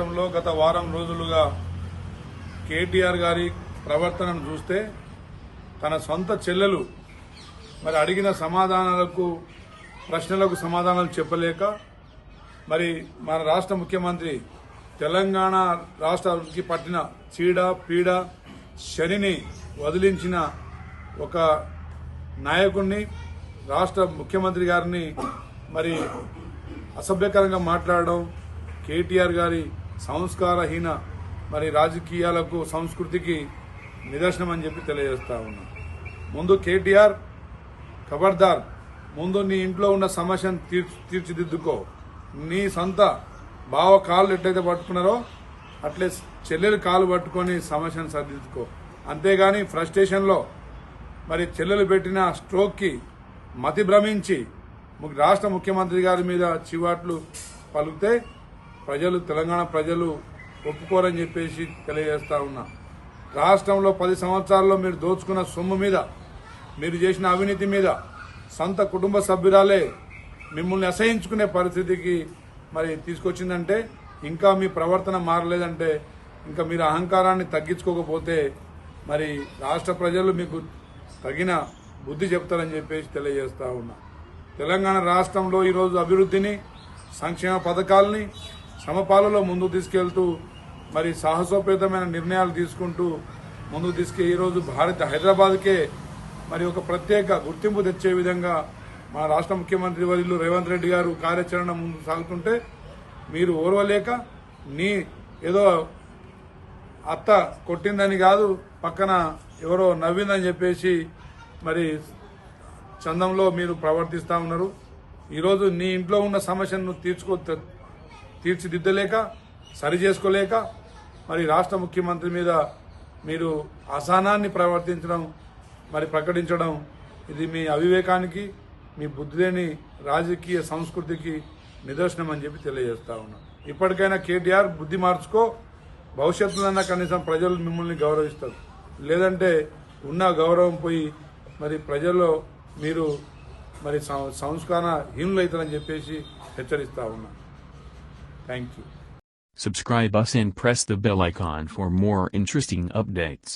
రాష్ట్రంలో గత వారం రోజులుగా కేటీఆర్ గారి ప్రవర్తనను చూస్తే తన సొంత చెల్లెలు మరి అడిగిన ప్రశ్నలకు సమాధానాలు చెప్పలేక మరి మన రాష్ట్ర ముఖ్యమంత్రి తెలంగాణ రాష్ట్రానికి పట్టిన చీడ పీడ శనిని వదిలించిన ఒక నాయకుడిని రాష్ట్ర ముఖ్యమంత్రి గారిని మరి అసభ్యకరంగా మాట్లాడడం కేటీఆర్ గారి సంస్కారహీన మరి రాజకీయాలకు సంస్కృతికి నిదర్శనం అని చెప్పి తెలియజేస్తా ఉన్నా. ముందు కేటీఆర్ ఖబర్దార్, ముందు నీ ఇంట్లో ఉన్న సమస్యను తీర్చిదిద్దుకో. నీ సొంత బావ కాళ్ళు ఎట్లయితే పట్టుకున్నారో అట్లే చెల్లెలు కాలు పట్టుకొని సమస్యను సరిదిద్దుకో. అంతేగాని ఫ్రస్ట్రేషన్లో మరి చెల్లెలు పెట్టిన స్ట్రోక్కి మతి భ్రమించి రాష్ట్ర ముఖ్యమంత్రి గారి మీద చివాట్లు పలికితే తెలంగాణ ప్రజలు ఒప్పుకోరని చెప్పేసి తెలియజేస్తా ఉన్నా. రాష్ట్రంలో 10 సంవత్సరాల్లో మీరు దోచుకున్న సొమ్ము మీద, మీరు చేసిన అవినీతి మీద సొంత కుటుంబ సభ్యురాలే మిమ్మల్ని అసహించుకునే పరిస్థితికి మరి తీసుకొచ్చిందంటే, ఇంకా మీ ప్రవర్తన మారలేదంటే, ఇంకా మీరు అహంకారాన్ని తగ్గించుకోకపోతే మరి రాష్ట్ర ప్రజలు మీకు తగిన బుద్ధి చెప్తారని చెప్పేసి తెలియజేస్తా ఉన్నా. తెలంగాణ రాష్ట్రంలో ఈరోజు అభివృద్ధిని, సంక్షేమ పథకాలని సమపాలలో ముందుకు తీసుకెళ్తూ మరి సాహసోపేతమైన నిర్ణయాలు తీసుకుంటూ ముందుకు తీసుకెళ్లి ఈరోజు హైదరాబాద్కే మరి ఒక ప్రత్యేక గుర్తింపు తెచ్చే విధంగా మన రాష్ట్ర ముఖ్యమంత్రి వర్యులు రేవంత్ రెడ్డి గారు కార్యాచరణ ముందుకు సాగుతుంటే మీరు ఓర్వలేక ఏదో అత్త కొట్టిందని కాదు, పక్కన ఎవరో నవ్విందని చెప్పేసి మరి చందంలో మీరు ప్రవర్తిస్తా ఉన్నారు. ఈరోజు నీ ఇంట్లో ఉన్న సమస్యను తీర్చిదిద్దలేక, సరి చేసుకోలేక మరి రాష్ట్ర ముఖ్యమంత్రి మీద మీరు అసహనాన్ని ప్రకటించడం ఇది మీ అవివేకానికి, మీ బుద్ధిలేని రాజకీయ సంస్కృతికి నిదర్శనం అని చెప్పి తెలియజేస్తా ఉన్నా. ఇప్పటికైనా కేటీఆర్ బుద్ధి మార్చుకో. భవిష్యత్తులో కనీసం ప్రజలు మిమ్మల్ని గౌరవిస్తారు. లేదంటే ఉన్న గౌరవం పోయి మరి ప్రజల్లో మీరు మరి సంస్కార హీనులైతారని చెప్పేసి హెచ్చరిస్తా ఉన్నా. Thank you. Subscribe us and press the bell icon for more interesting updates.